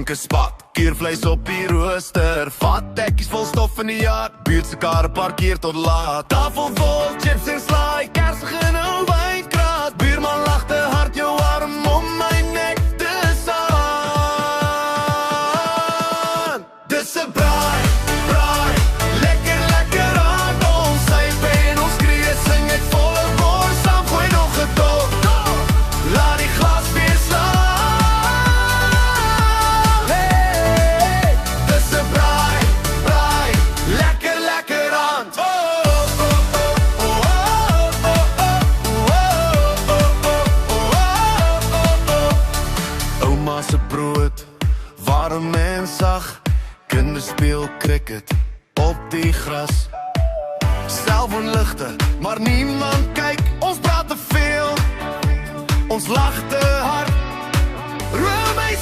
dink 'n spat, keervleis op die rooster, vat tekkies vol stof in die jaar, buurtse karre parkeer tot laat. Tafel vol chips en slaai, kersig in 'n wynkraat, buurman lag te hard, jou arm om my nek te slaan. Dis 'n braai, lekker aan, ons syp en ons skree, sing het volle bors, saam gooi nog 'n dop, laat die glas weer slaan. Hey, dis 'n braai, lekker aan. Ouma se brood, warm en sag, kinders speel cricket op die gras. Selfoonligte, maar niemand kyk, ons praat te veel, ons lag te hard, roem my